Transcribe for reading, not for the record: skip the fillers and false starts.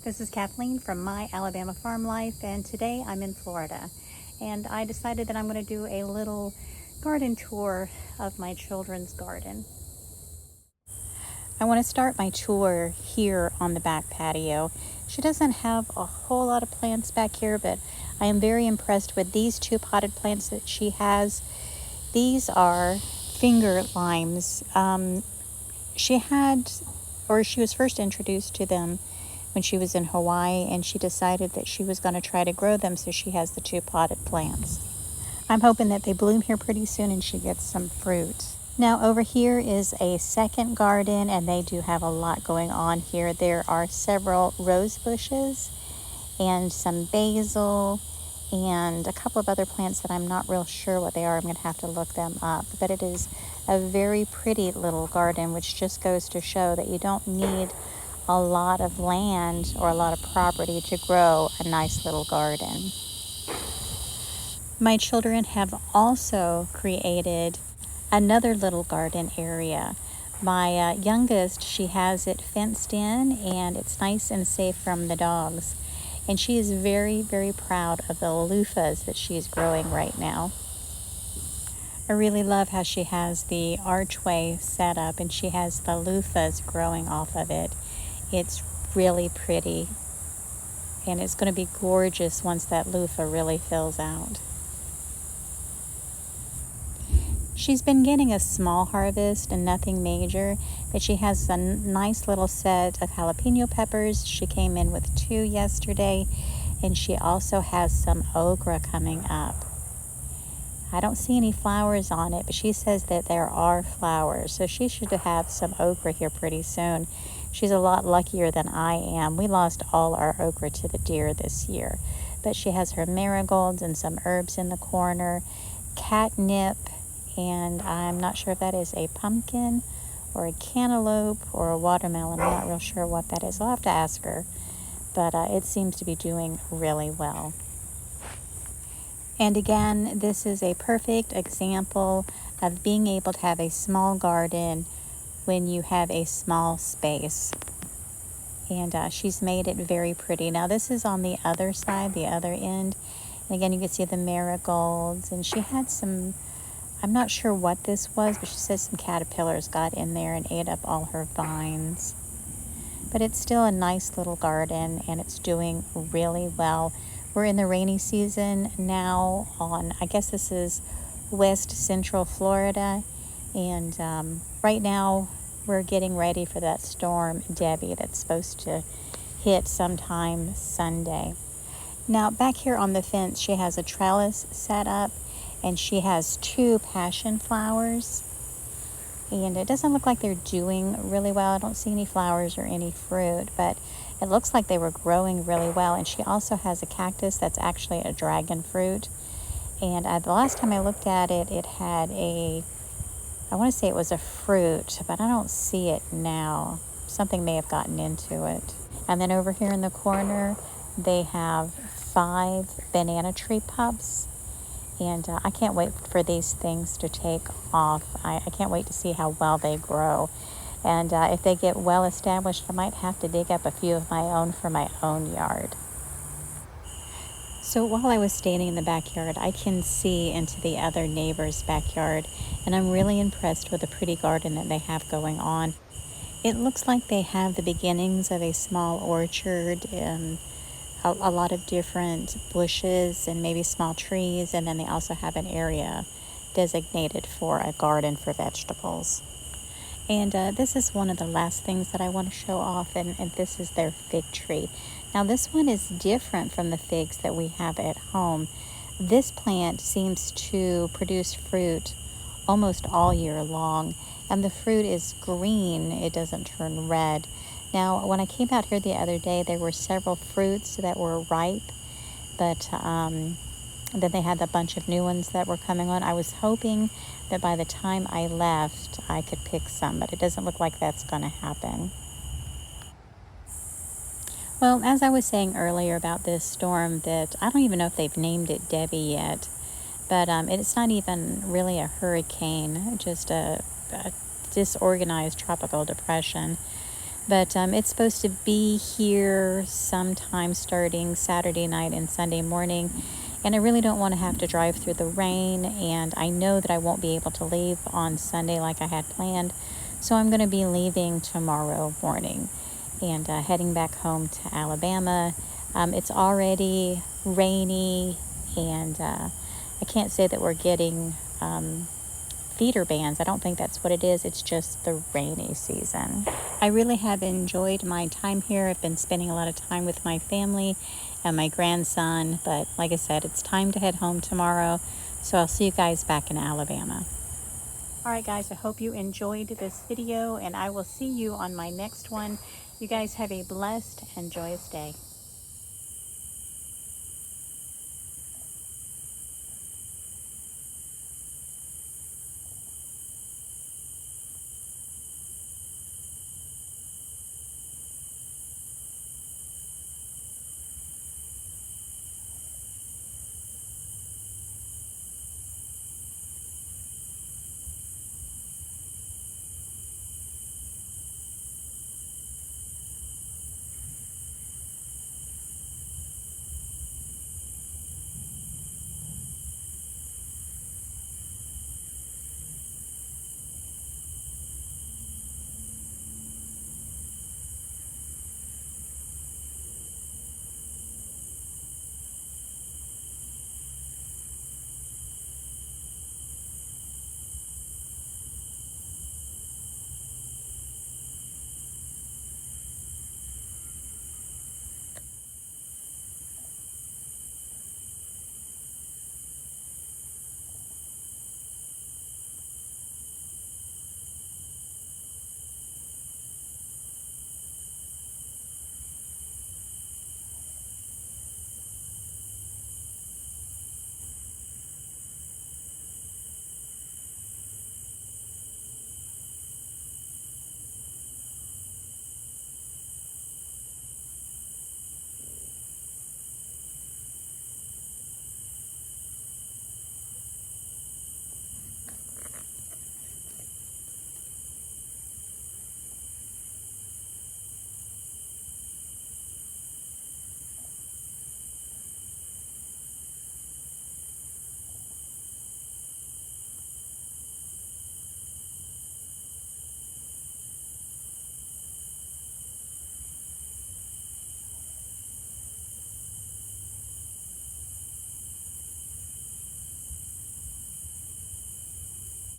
This is Kathleen from My Alabama Farm Life, and today I'm in Florida. And I decided that I'm going to do a little garden tour of my children's garden. I want to start my tour here on the back patio. She doesn't have a whole lot of plants back here, but I am very impressed with these two potted plants that she has. These are finger limes. She was first introduced to them when she was in Hawaii, and she decided that she was going to try to grow them, so she has the two potted plants. I'm hoping that they bloom here pretty soon and she gets some fruit. Now over here is a second garden, and they do have a lot going on here. There are several rose bushes and some basil and a couple of other plants that I'm not real sure what they are. I'm going to have to look them up. But it is a very pretty little garden, which just goes to show that you don't need a lot of land or a lot of property to grow a nice little garden. My children have also created another little garden area. My youngest, she has it fenced in, and it's nice and safe from the dogs. And she is very, very proud of the loofahs that she's growing right now. I really love how she has the archway set up and she has the loofahs growing off of it. It's really pretty, and it's going to be gorgeous once that loofah really fills out. She's been getting a small harvest and nothing major, but she has a nice little set of jalapeno peppers. She came in with 2 yesterday, and she also has some okra coming up. I don't see any flowers on it, but she says that there are flowers, so she should have some okra here pretty soon. She's a lot luckier than I am. We lost all our okra to the deer this year, but she has her marigolds and some herbs in the corner, catnip, and I'm not sure if that is a pumpkin or a cantaloupe or a watermelon. I'm not real sure what that is. I'll have to ask her, but it seems to be doing really well. And again, this is a perfect example of being able to have a small garden when you have a small space. And she's made it very pretty. Now this is on the other side, the other end. And again, you can see the marigolds. And she had some, I'm not sure what this was, but she says some caterpillars got in there and ate up all her vines. But it's still a nice little garden, and it's doing really well. We're in the rainy season now on, I guess this is west central Florida. And right now we're getting ready for that storm Debbie that's supposed to hit sometime Sunday. Now back here on the fence, she has a trellis set up, and she has 2 passion flowers. And it doesn't look like they're doing really well. I don't see any flowers or any fruit, but it looks like they were growing really well. And she also has a cactus that's actually a dragon fruit. And the last time I looked at it, it had I want to say it was a fruit, but I don't see it now. Something may have gotten into it. And then over here in the corner, they have 5 banana tree pups. And I can't wait for these things to take off. I can't wait to see how well they grow. And if they get well established, I might have to dig up a few of my own for my own yard. So while I was standing in the backyard, I can see into the other neighbor's backyard, and I'm really impressed with the pretty garden that they have going on. It looks like they have the beginnings of a small orchard, a lot of different bushes and maybe small trees, and then they also have an area designated for a garden for vegetables. And this is one of the last things that I want to show off, and this is their fig tree. Now this one is different from the figs that we have at home. This plant seems to produce fruit almost all year long, and the fruit is green. It doesn't turn red. Now when I came out here the other day, there were several fruits that were ripe, but then they had a bunch of new ones that were coming on. I was hoping that by the time I left, I could pick some, but it doesn't look like that's going to happen. Well, as I was saying earlier about this storm, that I don't even know if they've named it Debbie yet, but it's not even really a hurricane, just a disorganized tropical depression. But it's supposed to be here sometime starting Saturday night and Sunday morning. And I really don't want to have to drive through the rain. And I know that I won't be able to leave on Sunday like I had planned. So I'm going to be leaving tomorrow morning and heading back home to Alabama. It's already rainy, and I can't say that we're getting feeder bands. I don't think that's what it is. It's just the rainy season. I really have enjoyed my time here. I've been spending a lot of time with my family and my grandson. But like I said, it's time to head home tomorrow. So I'll see you guys back in Alabama. All right, guys, I hope you enjoyed this video, and I will see you on my next one. You guys have a blessed and joyous day.